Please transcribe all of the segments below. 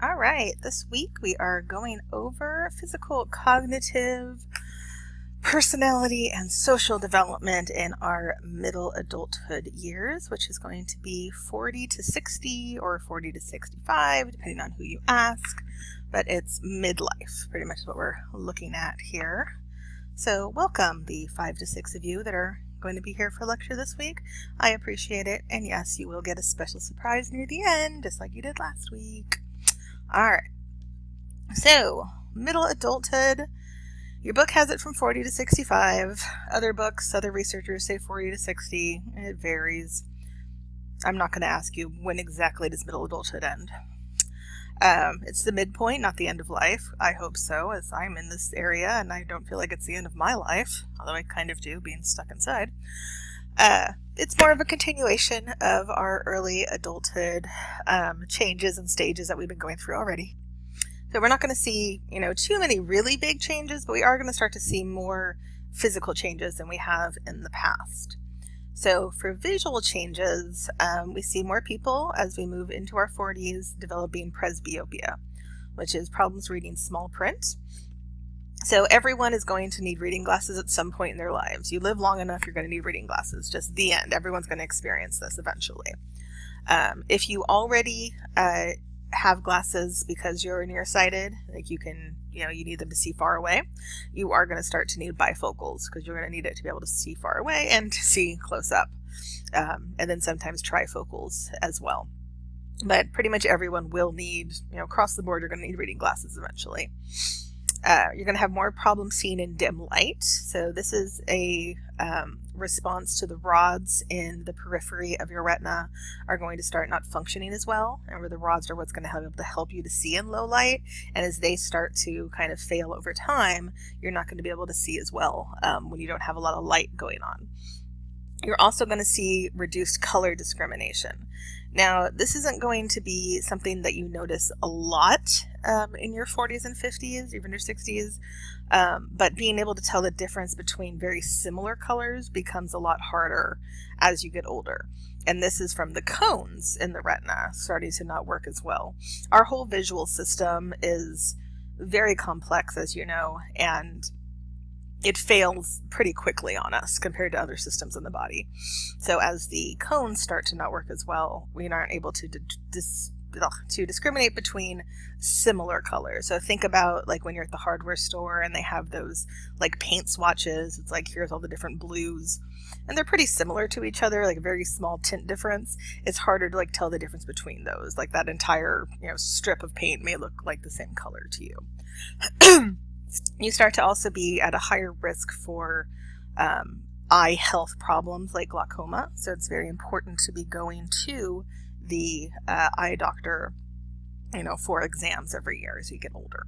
All right, this week we are going over physical, cognitive, personality, and social development in our middle adulthood years, which is going to be 40 to 60 or 40 to 65, depending on who you ask, but it's midlife, pretty much what we're looking at here. So welcome, the 5 to 6 of you that are going to be here for lecture this week. I appreciate it, and yes, you will get a special surprise near the end, just like you did last week. All right, so middle adulthood, your book has it from 40 to 65. Other books, other researchers say 40 to 60. It varies. I'm not going to ask you when exactly does middle adulthood end. It's the midpoint, not the end of life. I hope so, as I'm in this area and I don't feel like it's the end of my life, although I kind of do, being stuck inside. It's more of a continuation of our early adulthood changes and stages that we've been going through already. So we're not going to see, too many really big changes, but we are going to start to see more physical changes than we have in the past. So for visual changes, we see more people as we move into our 40s developing presbyopia, which is problems reading small print. So everyone is going to need reading glasses at some point in their lives. You live long enough, you're going to need reading glasses. Just the end. Everyone's going to experience this eventually. If you already have glasses because you're nearsighted, like you need them to see far away, you are going to start to need bifocals because you're going to need it to be able to see far away and to see close up. And then sometimes trifocals as well. But pretty much everyone will need, across the board, you're going to need reading glasses eventually. You're going to have more problems seeing in dim light. So this is a response to the rods in the periphery of your retina are going to start not functioning as well. And where the rods are what's going to help you to see in low light. And as they start to kind of fail over time, you're not going to be able to see as well when you don't have a lot of light going on. You're also going to see reduced color discrimination. Now, this isn't going to be something that you notice a lot in your 40s and 50s, even your 60s, but being able to tell the difference between very similar colors becomes a lot harder as you get older. And this is from the cones in the retina starting to not work as well. Our whole visual system is very complex, as you know, and it fails pretty quickly on us compared to other systems in the body. So as the cones start to not work as well, we aren't able to discriminate between similar colors. So think about like when you're at the hardware store and they have those like paint swatches. It's like, here's all the different blues. And they're pretty similar to each other, like a very small tint difference. It's harder to like tell the difference between those. Like that entire strip of paint may look like the same color to you. You start to also be at a higher risk for eye health problems like glaucoma. So it's very important to be going to the eye doctor, for exams every year as you get older.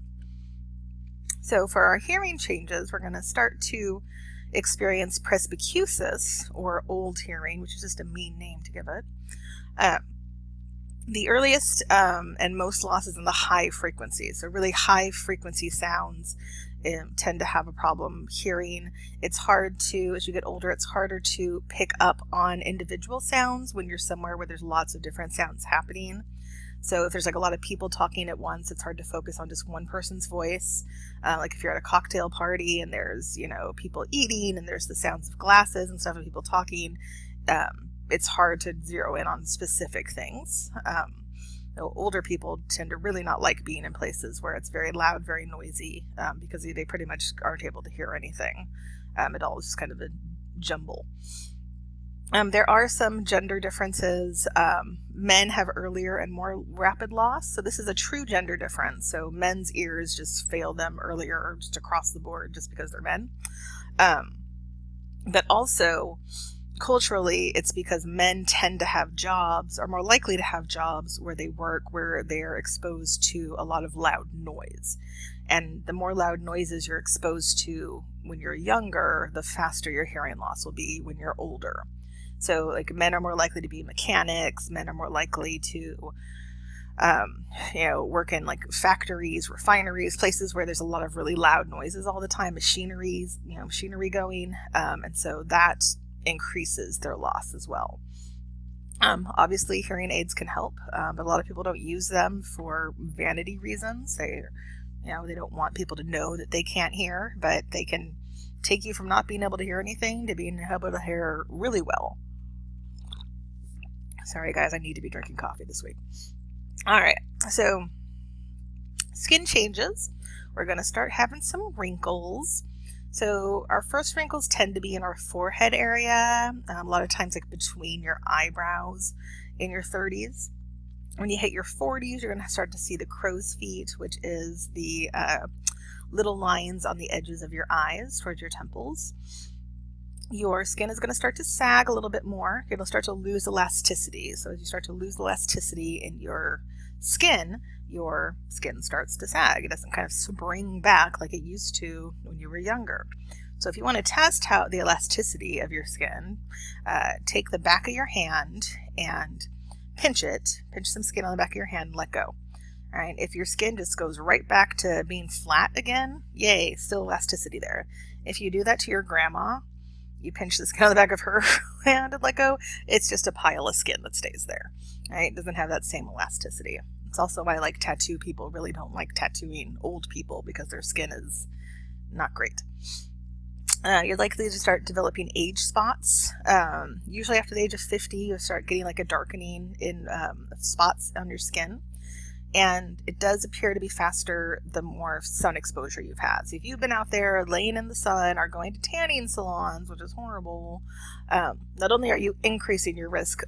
So for our hearing changes, we're going to start to experience presbycusis, or old hearing, which is just a mean name to give it. The earliest and most losses in the high frequencies. So really high frequency sounds tend to have a problem hearing. It's hard to, as you get older, it's harder to pick up on individual sounds when you're somewhere where there's lots of different sounds happening. So if there's like a lot of people talking at once, it's hard to focus on just one person's voice. Like if you're at a cocktail party and there's, people eating and there's the sounds of glasses and stuff and people talking, it's hard to zero in on specific things. Older people tend to really not like being in places where it's very loud, very noisy, because they pretty much aren't able to hear anything. It all is just kind of a jumble. There are some gender differences. Men have earlier and more rapid loss. So this is a true gender difference. So men's ears just fail them earlier, just across the board, just because they're men. But also, culturally, it's because men tend to have jobs, are more likely to have jobs where they work, where they're exposed to a lot of loud noise. And the more loud noises you're exposed to when you're younger, the faster your hearing loss will be when you're older. So like men are more likely to be mechanics, men are more likely to work in like factories, refineries, places where there's a lot of really loud noises all the time, machinery going. And so that increases their loss as well. Obviously, hearing aids can help, but a lot of people don't use them for vanity reasons. They don't want people to know that they can't hear, but they can take you from not being able to hear anything to being able to hear really well. Sorry, guys, I need to be drinking coffee this week. All right, so skin changes. We're going to start having some wrinkles. So our first wrinkles tend to be in our forehead area, a lot of times like between your eyebrows in your 30s. When you hit your 40s, you're going to start to see the crow's feet, which is the little lines on the edges of your eyes towards your temples. Your skin is going to start to sag a little bit more. It'll start to lose elasticity. So as you start to lose elasticity in your skin starts to sag. It doesn't kind of spring back like it used to when you were younger. So if you want to test the elasticity of your skin, take the back of your hand and pinch some skin on the back of your hand and let go. All right, if your skin just goes right back to being flat again, yay, still elasticity there. If you do that to your grandma, you pinch the skin on the back of her hand and let go, it's just a pile of skin that stays there. Right? It doesn't have that same elasticity. It's also why tattoo people really don't like tattooing old people, because their skin is not great. You're likely to start developing age spots. Usually after the age of 50, you start getting a darkening in spots on your skin. And it does appear to be faster the more sun exposure you've had. So if you've been out there laying in the sun or going to tanning salons, which is horrible, not only are you increasing your risk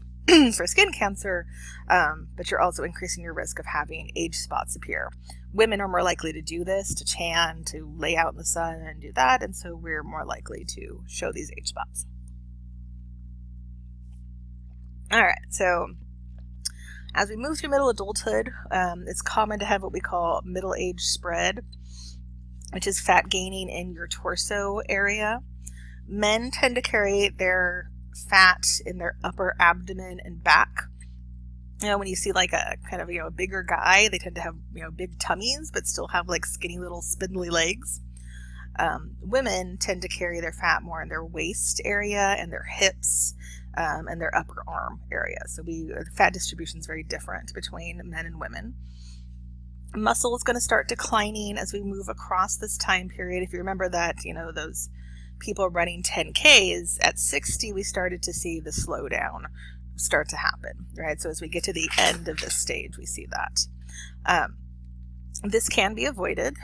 for skin cancer, but you're also increasing your risk of having age spots appear. Women are more likely to do this, to tan, to lay out in the sun and do that, and so we're more likely to show these age spots. All right, so as we move through middle adulthood, it's common to have what we call middle age spread, which is fat gaining in your torso area. Men tend to carry their fat in their upper abdomen and back. When you see a kind of a bigger guy, they tend to have big tummies but still have skinny little spindly legs. Women tend to carry their fat more in their waist area and their hips and their upper arm area. So the fat distribution is very different between men and women. Muscle is going to start declining as we move across this time period. If you remember that, those people running 10Ks at 60, we started to see the slowdown start to happen, right? So as we get to the end of this stage, we see that. This can be avoided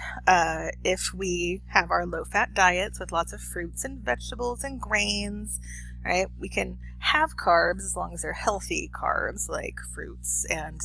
if we have our low-fat diets with lots of fruits and vegetables and grains, right? We can have carbs as long as they're healthy carbs, like fruits and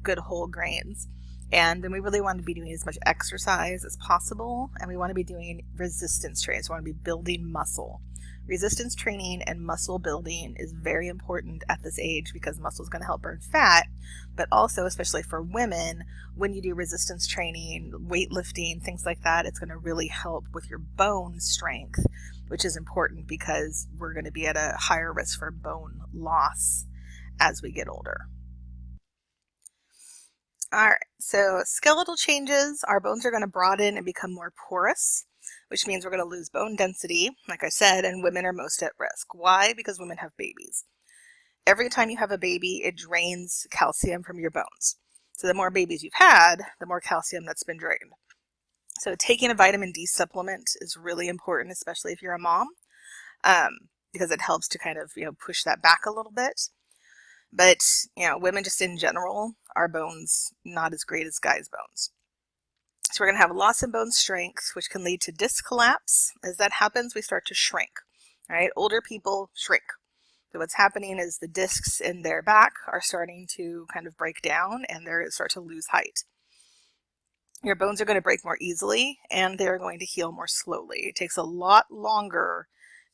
good whole grains. And then we really want to be doing as much exercise as possible, and we want to be doing resistance training. So we want to be building muscle. Resistance training and muscle building is very important at this age because muscle is going to help burn fat, but also, especially for women, when you do resistance training, weightlifting, things like that, it's going to really help with your bone strength, which is important because we're going to be at a higher risk for bone loss as we get older. All right, so skeletal changes, our bones are going to broaden and become more porous, which means we're going to lose bone density, like I said, and women are most at risk. Why? Because women have babies. Every time you have a baby, it drains calcium from your bones. So the more babies you've had, the more calcium that's been drained. So taking a vitamin D supplement is really important, especially if you're a mom, because it helps to kind of, push that back a little bit. But, women just in general, our bones not as great as guys' bones. So we're going to have loss in bone strength, which can lead to disc collapse. As that happens, we start to shrink, right? Older people shrink. So what's happening is the discs in their back are starting to kind of break down and they start to lose height. Your bones are going to break more easily and they're going to heal more slowly. It takes a lot longer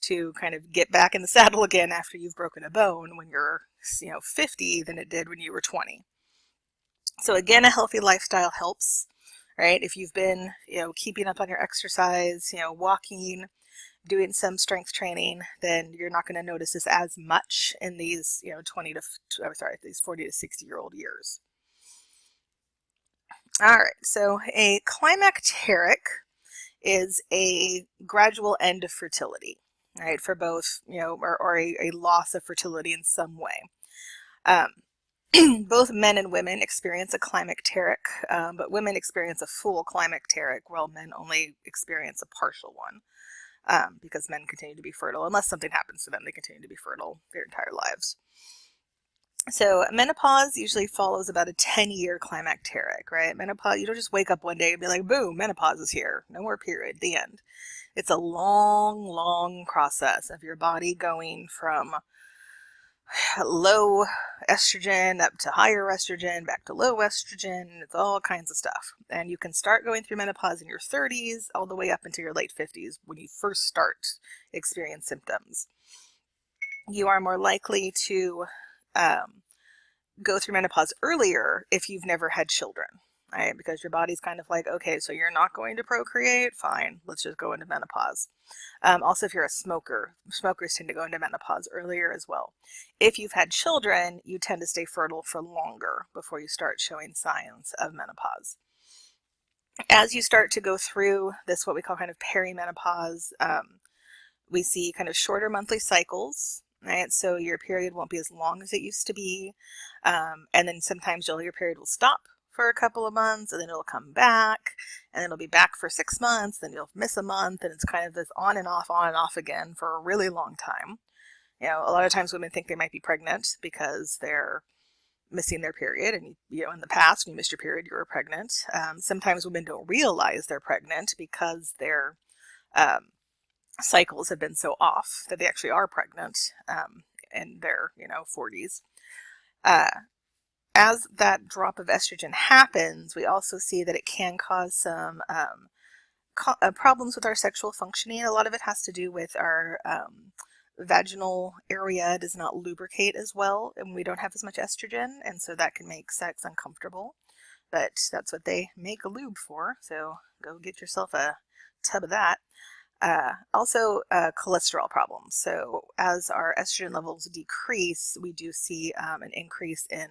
to kind of get back in the saddle again after you've broken a bone when you're 50 than it did when you were 20. So again, a healthy lifestyle helps, right? If you've been keeping up on your exercise, walking, doing some strength training, then you're not going to notice this as much in these these 40 to 60-year-old years. All right, so a climacteric is a gradual end of fertility, right, for both, or a loss of fertility in some way. Um, both men and women experience a climacteric, but women experience a full climacteric, while men only experience a partial one, because men continue to be fertile. Unless something happens to them, they continue to be fertile their entire lives. So menopause usually follows about a 10-year climacteric, right? Menopause, you don't just wake up one day and be like, boom, menopause is here. No more period, the end. It's a long, long process of your body going from low estrogen up to higher estrogen, back to low estrogen. It's all kinds of stuff. And you can start going through menopause in your 30s all the way up into your late 50s when you first start experience symptoms. You are more likely to go through menopause earlier if you've never had children, right? Because your body's kind of like, okay, so you're not going to procreate? Fine, let's just go into menopause. Also, if you're a smoker, smokers tend to go into menopause earlier as well. If you've had children, you tend to stay fertile for longer before you start showing signs of menopause. As you start to go through this, what we call kind of perimenopause, we see kind of shorter monthly cycles, right? So your period won't be as long as it used to be. And then sometimes your period will stop for a couple of months, and then it'll come back, and it'll be back for 6 months, then you'll miss a month, and it's kind of this on and off again for a really long time. You know, a lot of times women think they might be pregnant because they're missing their period, and you know, in the past, when you missed your period, you were pregnant. Sometimes women don't realize they're pregnant because their cycles have been so off that they actually are pregnant in their 40s. As that drop of estrogen happens, we also see that it can cause some problems with our sexual functioning. A lot of it has to do with our vaginal area does not lubricate as well, and we don't have as much estrogen, and so that can make sex uncomfortable. But that's what they make a lube for, so go get yourself a tub of that. Also, cholesterol problems. So as our estrogen levels decrease, we do see an increase in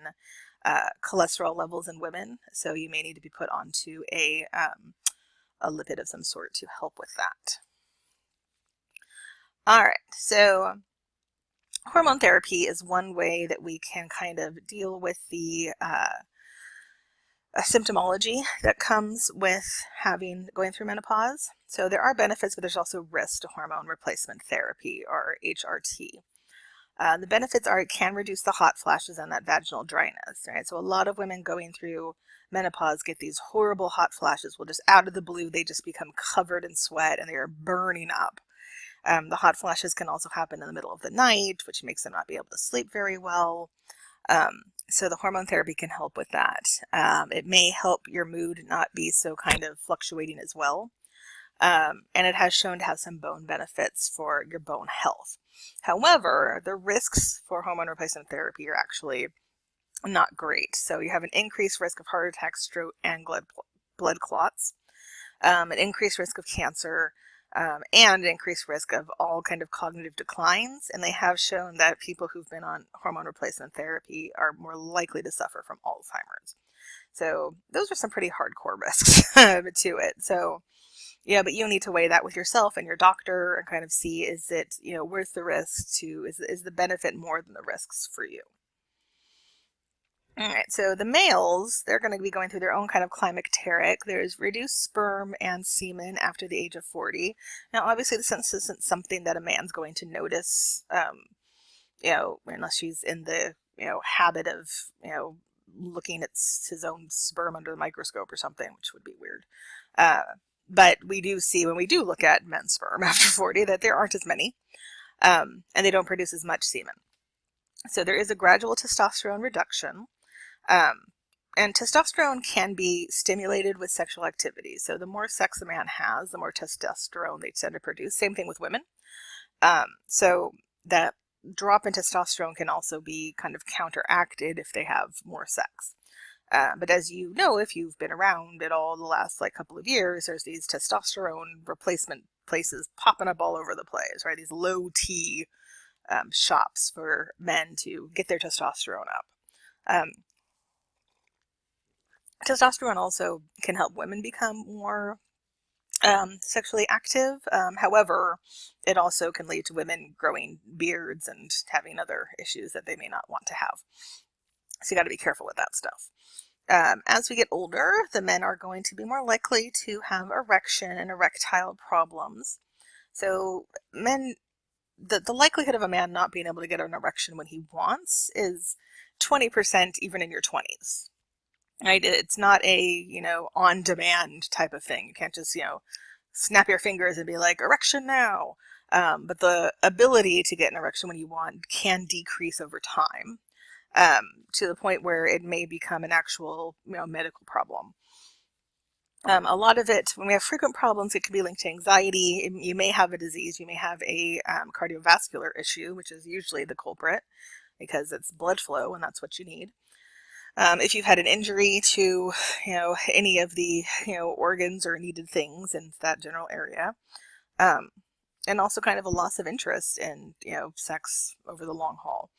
cholesterol levels in women. So you may need to be put onto a lipid of some sort to help with that. All right, so hormone therapy is one way that we can kind of deal with the symptomology that comes with going through menopause. So there are benefits, but there's also risks to hormone replacement therapy, or HRT. The benefits are it can reduce the hot flashes and that vaginal dryness, right? So a lot of women going through menopause get these horrible hot flashes. Well, just out of the blue, they just become covered in sweat and they are burning up. The hot flashes can also happen in the middle of the night, which makes them not be able to sleep very well. So the hormone therapy can help with that. It may help your mood not be so kind of fluctuating as well. And it has shown to have some bone benefits for your bone health. However, the risks for hormone replacement therapy are actually not great. So you have an increased risk of heart attack, stroke, and blood clots, an increased risk of cancer, and an increased risk of all kind of cognitive declines. And they have shown that people who've been on hormone replacement therapy are more likely to suffer from Alzheimer's. So those are some pretty hardcore risks to it. So yeah, but you need to weigh that with yourself and your doctor and kind of see, is it, worth the risk is the benefit more than the risks for you? All right, so the males, they're going to be going through their own kind of climacteric. There's reduced sperm and semen after the age of 40. Now, obviously, this isn't something that a man's going to notice, unless he's in the, habit of, looking at his own sperm under the microscope or something, which would be weird. But we do see, when we do look at men's sperm after 40, that there aren't as many, and they don't produce as much semen. So there is a gradual testosterone reduction. And testosterone can be stimulated with sexual activity. So the more sex a man has, the more testosterone they tend to produce. Same thing with women. So that drop in testosterone can also be kind of counteracted if they have more sex. But as you know, if you've been around at all the last couple of years, there's these testosterone replacement places popping up all over the place, right? These low T shops for men to get their testosterone up. Testosterone also can help women become more sexually active. However, it also can lead to women growing beards and having other issues that they may not want to have. So you got to be careful with that stuff. As we get older, the men are going to be more likely to have erection and erectile problems. So men, the likelihood of a man not being able to get an erection when he wants is 20% even in your 20s. Right? It's not a, on demand type of thing. You can't just, snap your fingers and be like, erection now. But the ability to get an erection when you want can decrease over time, to the point where it may become an actual, medical problem. A lot of it, when we have frequent problems, it can be linked to anxiety. You may have a disease, you may have a cardiovascular issue, which is usually the culprit because it's blood flow and that's what you need. If you've had an injury to, any of the, organs or needed things in that general area, and also kind of a loss of interest in, sex over the long haul.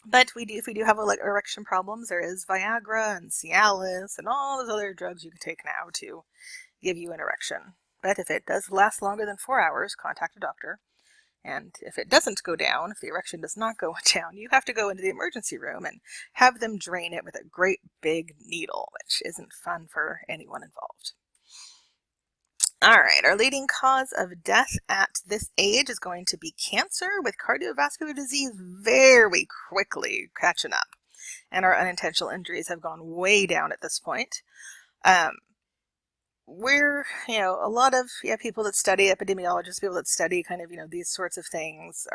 But if we do have erection problems, there is Viagra and Cialis and all those other drugs you can take now to give you an erection. But if it does last longer than 4 hours, contact a doctor. And if it doesn't go down, if the erection does not go down, you have to go into the emergency room and have them drain it with a great big needle, which isn't fun for anyone involved. All right, our leading cause of death at this age is going to be cancer, with cardiovascular disease very quickly catching up. And our unintentional injuries have gone way down at this point. We're, a lot of people that study, epidemiologists, people that study kind of, these sorts of things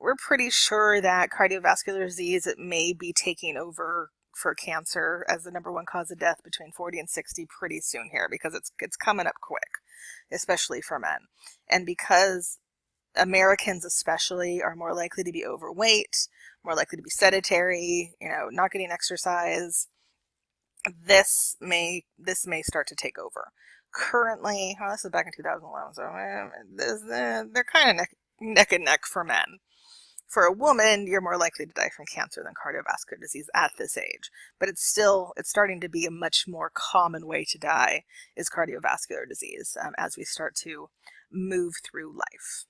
we're pretty sure that cardiovascular disease, it may be taking over for cancer as the number one cause of death between 40 and 60 pretty soon here, because it's coming up quick, especially for men. And because Americans especially are more likely to be overweight, more likely to be sedentary, not getting exercise, this may start to take over. Currently, this is back in 2011, so they're kind of neck and neck for men. For a woman, you're more likely to die from cancer than cardiovascular disease at this age. But it's starting to be a much more common way to die is cardiovascular disease, as we start to move through life.